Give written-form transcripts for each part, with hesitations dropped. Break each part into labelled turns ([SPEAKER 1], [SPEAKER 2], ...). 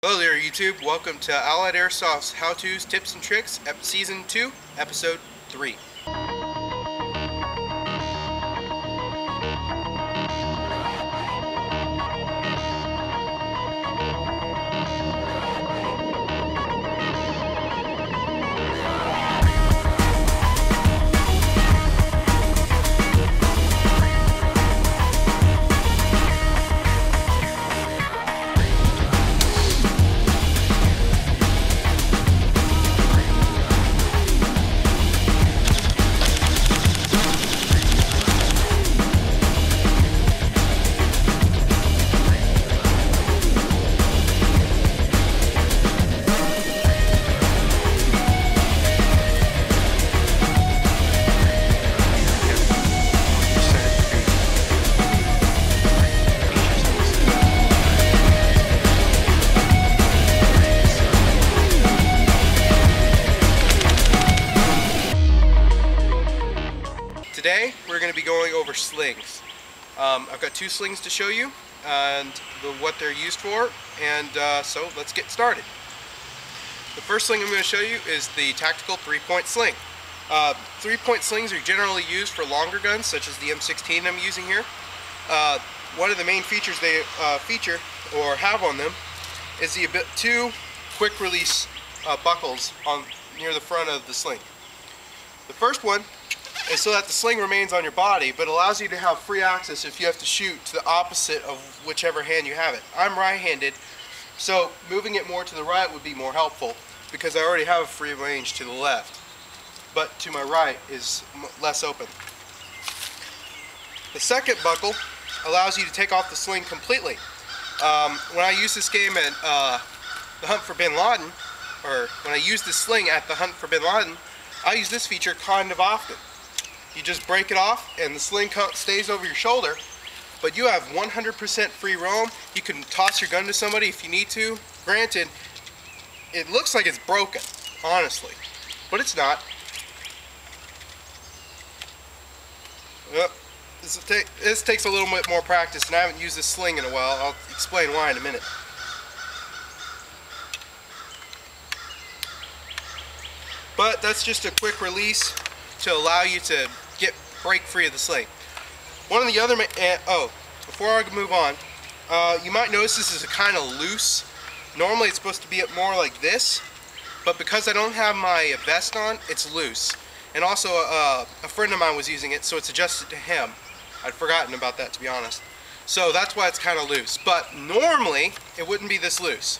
[SPEAKER 1] Hello there YouTube, welcome to Allied Airsoft's How-Tos, Tips and Tricks, Season 2, Episode 3. Today we're going to be going over slings. I've got two slings to show you and what they're used for, and so let's get started. The first sling I'm going to show you is the tactical 3-point sling. 3-point slings are generally used for longer guns such as the M16 I'm using here. One of the main features they feature or have on them is the two quick release buckles near the front of the sling. The first one is so that the sling remains on your body, but allows you to have free access if you have to shoot to the opposite of whichever hand you have it. I'm right-handed, so moving it more to the right would be more helpful because I already have a free range to the left, but to my right is less open. The second buckle allows you to take off the sling completely. When I use this game at the Hunt for Bin Laden, or when I use this sling at the Hunt for Bin Laden, I use this feature kind of often. You just break it off and the sling stays over your shoulder, but you have 100% free roam. You can toss your gun to somebody if you need to. Granted, it looks like it's broken, honestly, but it's not. This takes a little bit more practice, and I haven't used this sling in a while. I'll explain why in a minute. But that's just a quick release to allow you to break free of the sling. One of the other, before I move on, you might notice this is kind of loose. Normally it's supposed to be more like this, but because I don't have my vest on, it's loose. And also a friend of mine was using it, so it's adjusted to him. I'd forgotten about that, to be honest. So that's why it's kind of loose, but normally it wouldn't be this loose.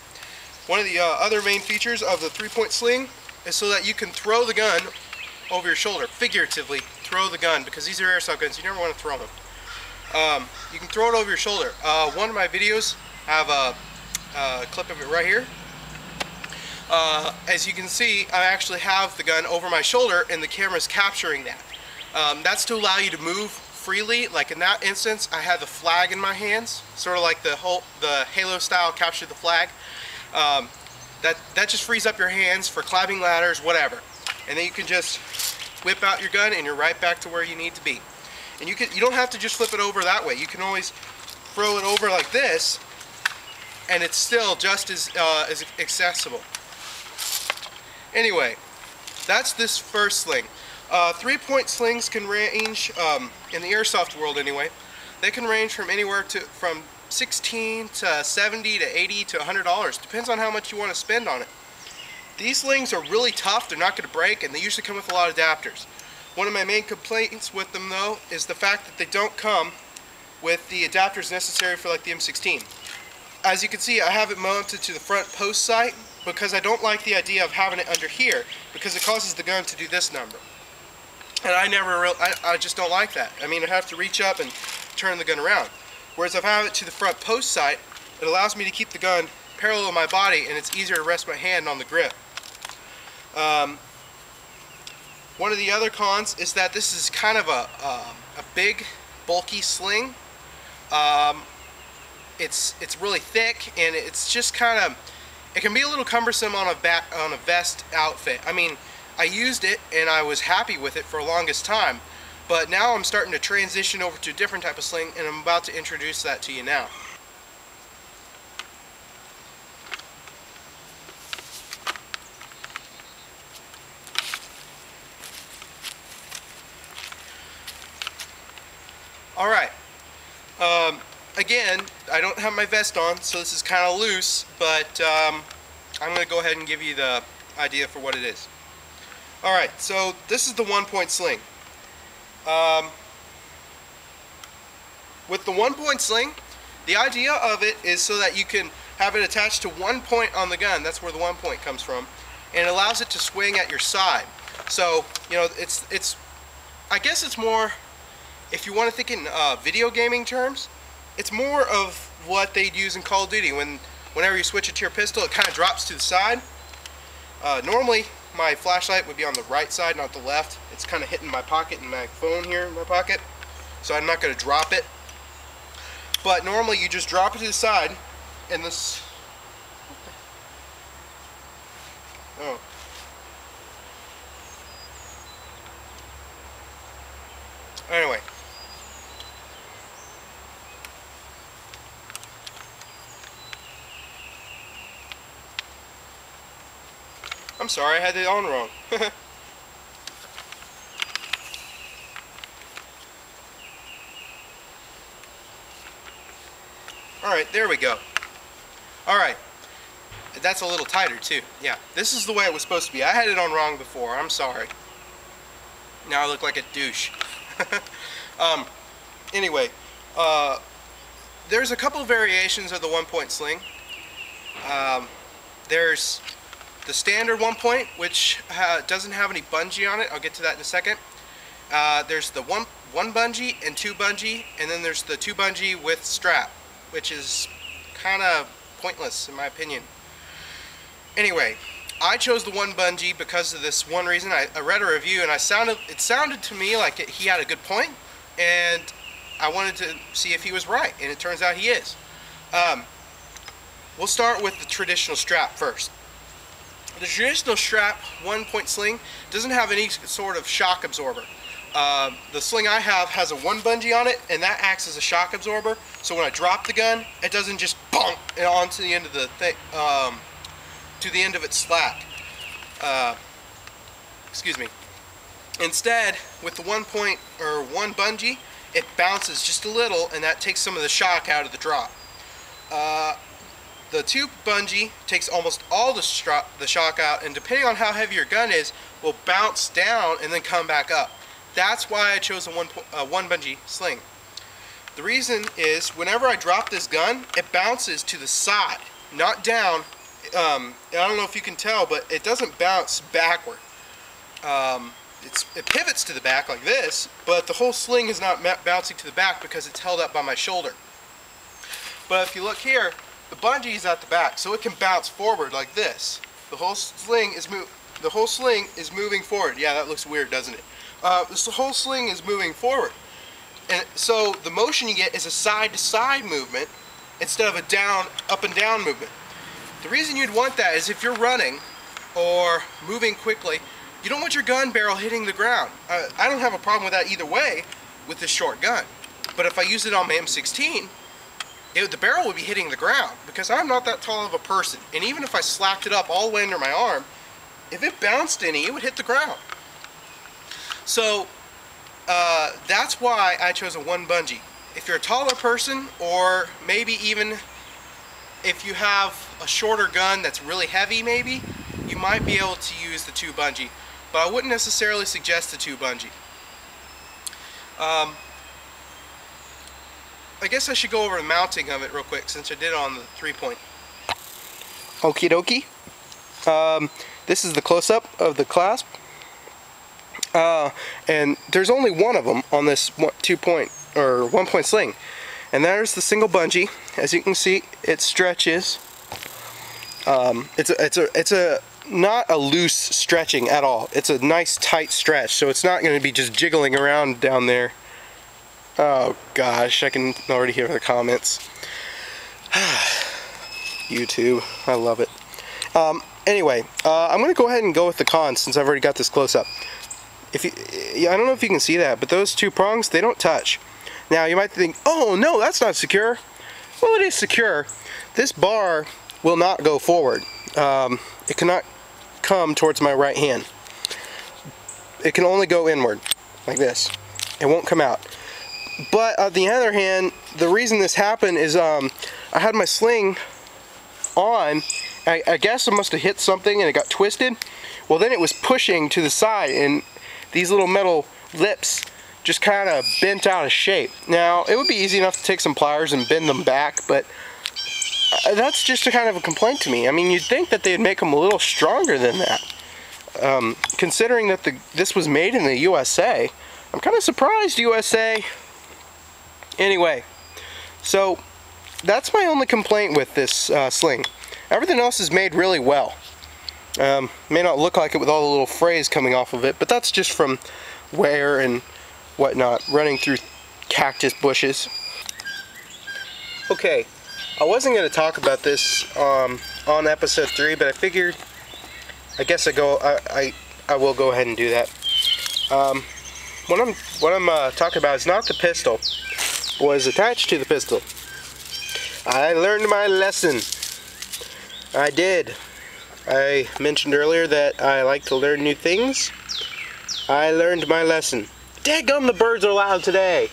[SPEAKER 1] One of the other main features of the 3-point sling is so that you can throw the gun over your shoulder, figuratively throw the gun, because these are airsoft guns, you never want to throw them. You can throw it over your shoulder. One of my videos have a clip of it right here. As you can see, I actually have the gun over my shoulder and the camera's capturing that. That's to allow you to move freely. Like in that instance, I had the flag in my hands, sort of like the Halo style capture the flag. That just frees up your hands for climbing ladders, whatever. And then you can just whip out your gun and you're right back to where you need to be. And you don't have to just flip it over that way. You can always throw it over like this, and it's still just as accessible. Anyway, that's this first sling. 3-point slings can range, in the airsoft world anyway, they can range from anywhere from $16 to $70 to $80 to $100. Depends on how much you want to spend on it. These slings are really tough, they're not going to break, and they usually come with a lot of adapters. One of my main complaints with them though is the fact that they don't come with the adapters necessary for like the M16. As you can see, I have it mounted to the front post sight because I don't like the idea of having it under here because it causes the gun to do this number. And I just don't like that. I mean, I have to reach up and turn the gun around. Whereas if I have it to the front post sight, it allows me to keep the gun parallel to my body and it's easier to rest my hand on the grip. One of the other cons is that this is kind of a big, bulky sling. It's really thick, and it's just kind of, it can be a little cumbersome on a vest outfit. I mean, I used it and I was happy with it for the longest time, but now I'm starting to transition over to a different type of sling, and I'm about to introduce that to you now. Alright. Again, I don't have my vest on, so this is kind of loose, but I'm going to go ahead and give you the idea for what it is. Alright, so this is the 1-point sling. With the 1-point sling, the idea of it is so that you can have it attached to 1 point on the gun. That's where the 1 point comes from. And it allows it to swing at your side. So, you know, it's I guess it's more, if you want to think in video gaming terms, it's more of what they'd use in Call of Duty. Whenever you switch it to your pistol, it kind of drops to the side. Normally, my flashlight would be on the right side, not the left. It's kind of hitting my pocket and my phone here in my pocket, so I'm not going to drop it. But normally, you just drop it to the side, and this. Oh. Anyway. I'm sorry, I had it on wrong. Alright, there we go. Alright. That's a little tighter too. Yeah, this is the way it was supposed to be. I had it on wrong before. I'm sorry. Now I look like a douche. Anyway, there's a couple variations of the 1-point sling. There's the standard 1-point, which doesn't have any bungee on it. I'll get to that in a second. There's the one bungee and 2 bungee, and then there's the 2 bungee with strap, which is kind of pointless in my opinion. Anyway, I chose the 1 bungee because of this one reason. I read a review and it sounded to me like he had a good point, and I wanted to see if he was right, and it turns out he is. We'll start with the traditional strap first. The traditional strap 1-point sling doesn't have any sort of shock absorber. The sling I have has a 1 bungee on it, and that acts as a shock absorber, so when I drop the gun, it doesn't just bonk onto the end of the thing, to the end of its slack. Excuse me. Instead, with the 1-point or 1 bungee, it bounces just a little, and that takes some of the shock out of the drop. The 2 bungee takes almost all the shock out, and depending on how heavy your gun is, will bounce down and then come back up. That's why I chose a 1 bungee sling. The reason is, whenever I drop this gun, it bounces to the side, not down. I don't know if you can tell, but it doesn't bounce backward. It pivots to the back like this, but the whole sling is not bouncing to the back because it's held up by my shoulder. But if you look here, the bungee is at the back, so it can bounce forward like this. The whole sling is moving forward. Yeah, that looks weird, doesn't it? The whole sling is moving forward, and so the motion you get is a side-to-side movement instead of a up and down movement. The reason you'd want that is if you're running or moving quickly, you don't want your gun barrel hitting the ground. I don't have a problem with that either way with this short gun, but if I use it on my M16, the barrel would be hitting the ground because I'm not that tall of a person, and even if I slacked it up all the way under my arm, if it bounced any, it would hit the ground. So that's why I chose a 1 bungee. If you're a taller person, or maybe even if you have a shorter gun that's really heavy, maybe you might be able to use the 2 bungee, but I wouldn't necessarily suggest the 2 bungee. I guess I should go over the mounting of it real quick since I did it on the 3-point. Okie dokie. This is the close-up of the clasp. And there's only one of them on this 2-point or 1-point sling, and there's the single bungee. As you can see, it stretches. It's not a loose stretching at all. It's a nice tight stretch, so it's not going to be just jiggling around down there. Oh gosh, I can already hear the comments. YouTube, I love it. Anyway, I'm going to go ahead and go with the cons since I've already got this close up. I don't know if you can see that, but those 2 prongs, they don't touch. Now you might think, oh no, that's not secure. Well, it is secure. This bar will not go forward. It cannot come towards my right hand. It can only go inward, like this. It won't come out. But on the other hand, the reason this happened is I had my sling on. I guess it must have hit something and it got twisted. Well, then it was pushing to the side, and these little metal lips just kind of bent out of shape. Now, it would be easy enough to take some pliers and bend them back, but that's just a kind of a complaint to me. I mean, you'd think that they'd make them a little stronger than that. Considering that this was made in the USA, I'm kind of surprised, USA. Anyway, so that's my only complaint with this sling. Everything else is made really well. May not look like it with all the little frays coming off of it, but that's just from wear and whatnot, running through cactus bushes. Okay, I wasn't going to talk about this on episode 3, but I figured, I guess I will go ahead and do that. What I'm talking about is not the pistol. Was attached to the pistol. I learned my lesson. I did. I mentioned earlier that I like to learn new things. I learned my lesson. Dadgum, the birds are loud today.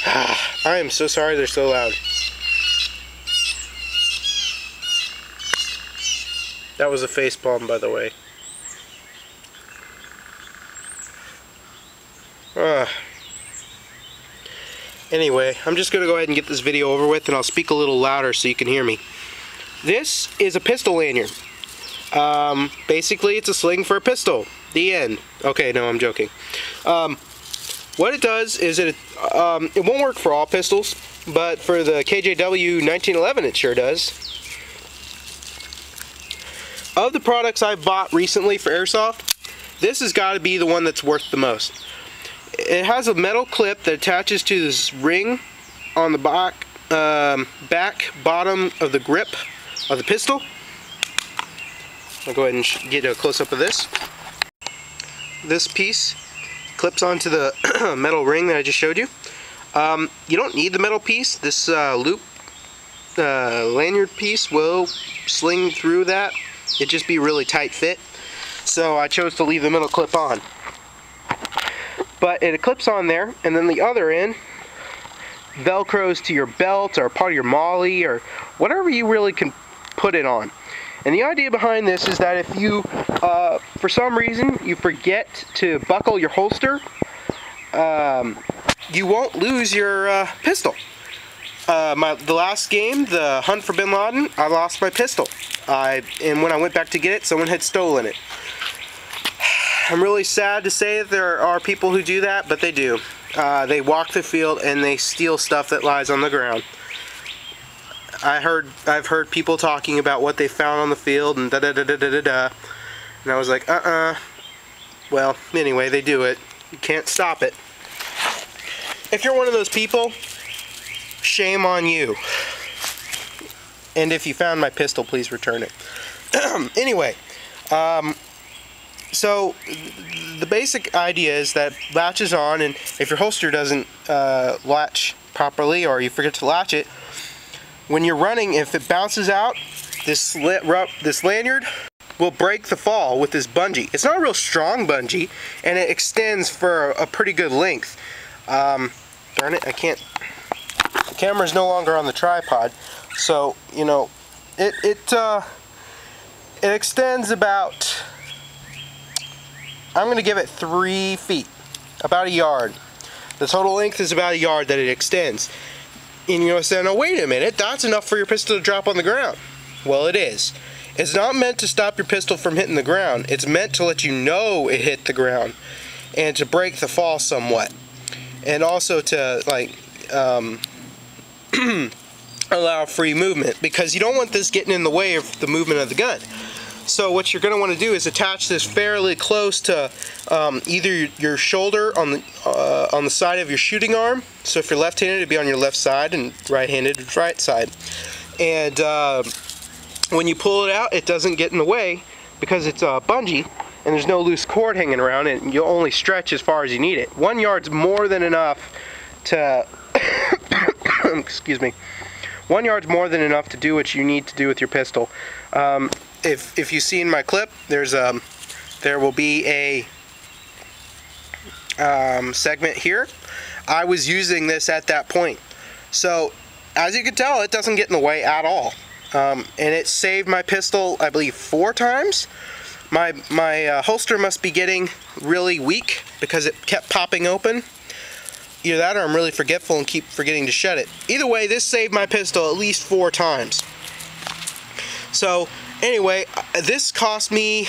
[SPEAKER 1] I am so sorry they're so loud. That was a facepalm, by the way. Anyway, I'm just going to go ahead and get this video over with, and I'll speak a little louder so you can hear me. This is a pistol lanyard. Basically, it's a sling for a pistol. The end. Okay, no, I'm joking. What it does is it won't work for all pistols, but for the KJW 1911 it sure does. Of the products I've bought recently for airsoft, this has got to be the one that's worth the most. It has a metal clip that attaches to this ring on the back bottom of the grip of the pistol. I'll go ahead and get a close-up of this. This piece clips onto the metal ring that I just showed you. You don't need the metal piece. This loop lanyard piece will sling through that. It'd just be a really tight fit. So I chose to leave the metal clip on. But it clips on there, and then the other end velcros to your belt or part of your molly or whatever you really can put it on. And the idea behind this is that if you, for some reason, you forget to buckle your holster, you won't lose your pistol. The last game, the Hunt for Bin Laden, I lost my pistol. And when I went back to get it, someone had stolen it. I'm really sad to say that there are people who do that, but they do. They walk the field and they steal stuff that lies on the ground. I've heard people talking about what they found on the field and da-da-da-da-da-da. And I was like, Well, anyway, they do it. You can't stop it. If you're one of those people, shame on you. And if you found my pistol, please return it. Anyway, so the basic idea is that it latches on, and if your holster doesn't latch properly or you forget to latch it, when you're running, if it bounces out, this lanyard will break the fall with this bungee. It's not a real strong bungee, and it extends for a pretty good length. Darn it, I can't. The camera's no longer on the tripod, so you know, it extends about. I'm going to give it 3 feet, about a yard. The total length is about a yard that it extends. And you're saying, oh, wait a minute, that's enough for your pistol to drop on the ground. Well, it is. It's not meant to stop your pistol from hitting the ground. It's meant to let you know it hit the ground and to break the fall somewhat. And also to, like, allow free movement, because you don't want this getting in the way of the movement of the gun. So what you're going to want to do is attach this fairly close to either your shoulder on the side of your shooting arm. So if you're left-handed, it'd be on your left side, and right-handed, it's right side. And when you pull it out, it doesn't get in the way because it's a bungee and there's no loose cord hanging around it, and you'll only stretch as far as you need it. 1 yard's more than enough to excuse me. 1 yard's more than enough to do what you need to do with your pistol. If you see in my clip, there will be a segment here, I was using this at that point. So as you can tell, it doesn't get in the way at all. And it saved my pistol, I believe, 4 times. My holster must be getting really weak because it kept popping open. Either that or I'm really forgetful and keep forgetting to shut it. Either way, this saved my pistol at least 4 times. So anyway, this cost me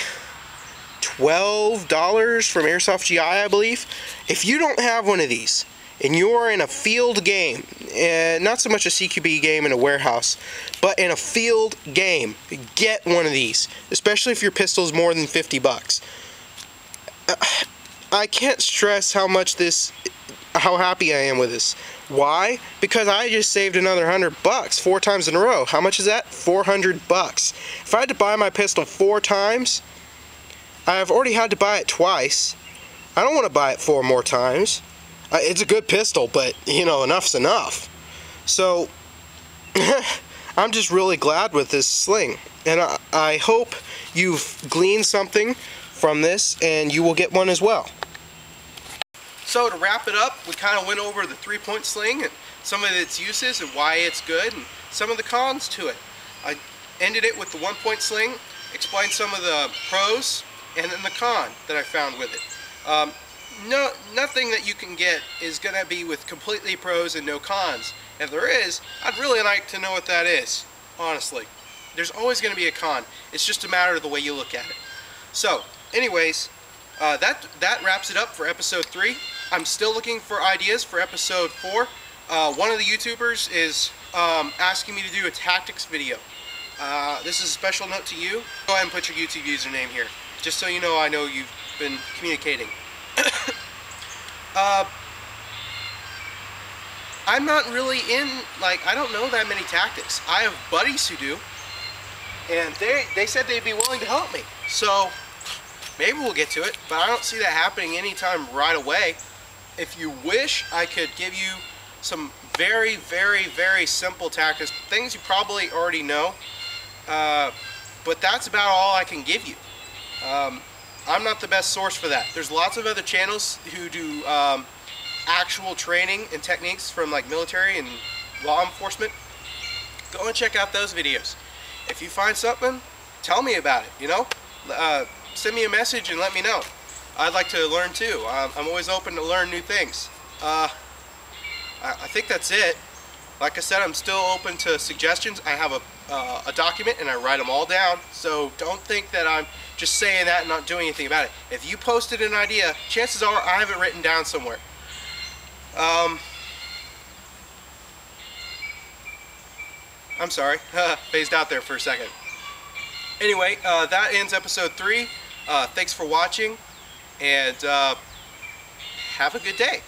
[SPEAKER 1] $12 from Airsoft GI, I believe. If you don't have one of these and you're in a field game, and not so much a CQB game in a warehouse, but in a field game, get one of these, especially if your pistol is more than 50 bucks. I can't stress how happy I am with this. Why? Because I just saved another $100 4 times in a row. How much is that? 400 bucks. If I had to buy my pistol 4 times, I've already had to buy it twice. I don't want to buy it 4 more times. It's a good pistol, but you know, enough's enough. So I'm just really glad with this sling, and I hope you've gleaned something from this and you will get one as well. So to wrap it up, we kind of went over the 3-point sling and some of its uses and why it's good and some of the cons to it. I ended it with the 1-point sling, explained some of the pros and then the con that I found with it. Nothing that you can get is going to be with completely pros and no cons. If there is, I'd really like to know what that is, honestly. There's always going to be a con. It's just a matter of the way you look at it. So, anyways, that wraps it up for episode 3. I'm still looking for ideas for episode 4. One of the YouTubers is asking me to do a tactics video. This is a special note to you. Go ahead and put your YouTube username here, just so you know I know you've been communicating. I'm not really in, I don't know that many tactics. I have buddies who do, and they said they'd be willing to help me. So maybe we'll get to it, but I don't see that happening anytime right away. If you wish, I could give you some very, very, very simple tactics, things you probably already know, but that's about all I can give you. I'm not the best source for that. There's lots of other channels who do actual training and techniques from military and law enforcement. Go and check out those videos. If you find something, tell me about it, you know? Send me a message and let me know. I'd like to learn too. I'm always open to learn new things. I think that's it. Like I said, I'm still open to suggestions. I have a document and I write them all down, so don't think that I'm just saying that and not doing anything about it. If you posted an idea, chances are I have it written down somewhere. I'm sorry, phased out there for a second. Anyway, that ends episode 3. Thanks for watching, and have a good day.